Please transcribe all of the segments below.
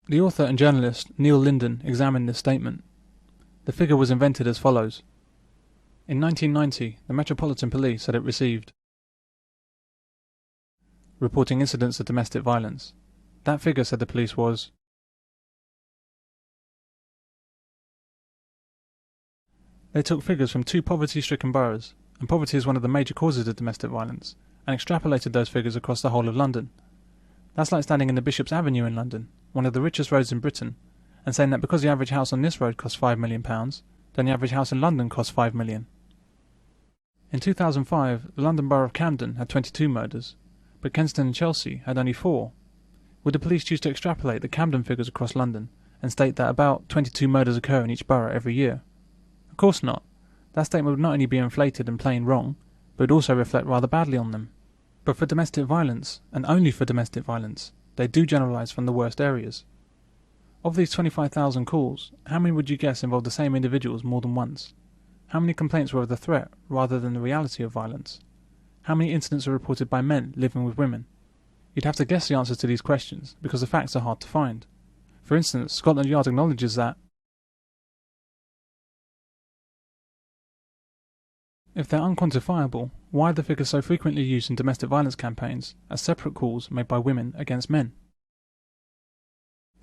The author and journalist Neil Linden examined this statement. The figure was invented as follows. In 1990, the Metropolitan Police said it received reporting incidents of domestic violence. That figure, said the police, was they took figures from 2 poverty-stricken boroughs, and poverty is one of the major causes of domestic violence, and extrapolated those figures across the whole of London. That's like standing in the Bishop's Avenue in London, one of the richest roads in Britain, and saying that because the average house on this road costs £5 million, then the average house in London costs £5 million. In 2005, the London Borough of Camden had 22 murders, but Kensington and Chelsea had only 4. Would the police choose to extrapolate the Camden figures across London and state that about 22 murders occur in each borough every year? Of course not. That statement would not only be inflated and plain wrong, but would also reflect rather badly on them. But for domestic violence, and only for domestic violence, they do generalise from the worst areas. Of these 25,000 calls, how many would you guess involved the same individuals more than once? How many complaints were of the threat rather than the reality of violence? How many incidents are reported by men living with women? You'd have to guess the answers to these questions, because the facts are hard to find. For instance, Scotland Yard acknowledges that if they're unquantifiable, why are the figures so frequently used in domestic violence campaigns as separate calls made by women against men?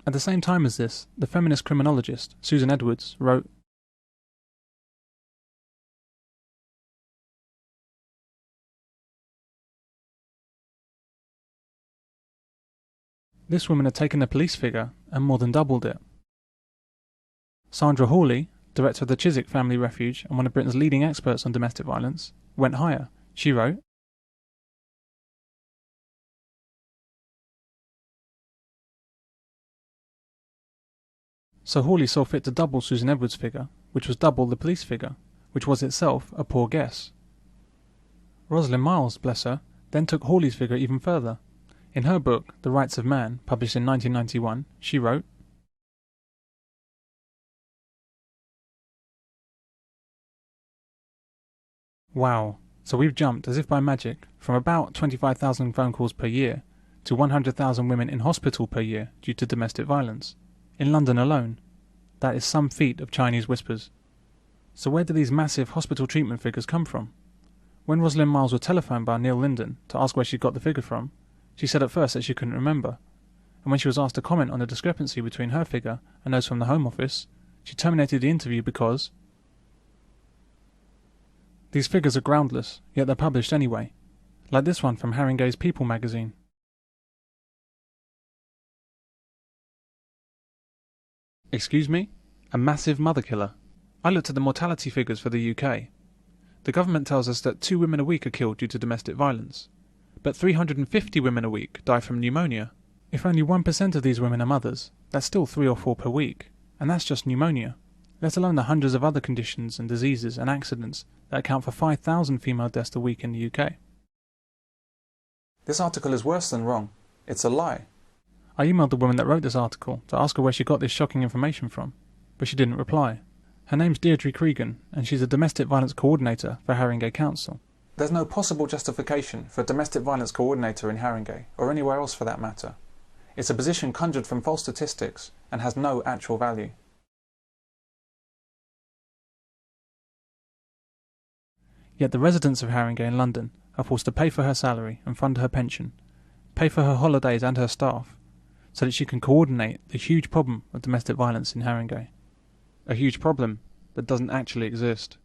At the same time as this, the feminist criminologist Susan Edwards wrote, this woman had taken the police figure and more than doubled it. Sandra Hawley, director of the Chiswick Family Refuge and one of Britain's leading experts on domestic violence, went higher. She wrote, so Hawley saw fit to double Susan Edwards' figure, which was double the police figure, which was itself a poor guess. Rosalind Miles, bless her, then took Hawley's figure even further. In her book, The Rights of Man, published in 1991, she wrote, wow, so we've jumped, as if by magic, from about 25,000 phone calls per year to 100,000 women in hospital per year due to domestic violence. In London alone. That is some feat of Chinese whispers. So where do these massive hospital treatment figures come from? When Rosalind Miles was telephoned by Neil Linden to ask where she got the figure from, she said at first that she couldn't remember, and when she was asked to comment on the discrepancy between her figure and those from the Home Office, she terminated the interview because these figures are groundless, yet they're published anyway, like this one from Haringey's People magazine. Excuse me? A massive mother killer? I looked at the mortality figures for the UK. The government tells us that 2 women a week are killed due to domestic violence. But 350 women a week die from pneumonia. If only 1% of these women are mothers, that's still 3 or 4 per week. And that's just pneumonia. Let alone the hundreds of other conditions and diseases and accidents that account for 5,000 female deaths a week in the UK. This article is worse than wrong. It's a lie. I emailed the woman that wrote this article to ask her where she got this shocking information from, but she didn't reply. Her name's Deirdre Cregan, and she's a domestic violence coordinator for Haringey Council. There's no possible justification for a domestic violence coordinator in Haringey, or anywhere else for that matter. It's a position conjured from false statistics and has no actual value. Yet the residents of Haringey in London are forced to pay for her salary and fund her pension, pay for her holidays and her staff, so that she can coordinate the huge problem of domestic violence in Haringey. A huge problem that doesn't actually exist.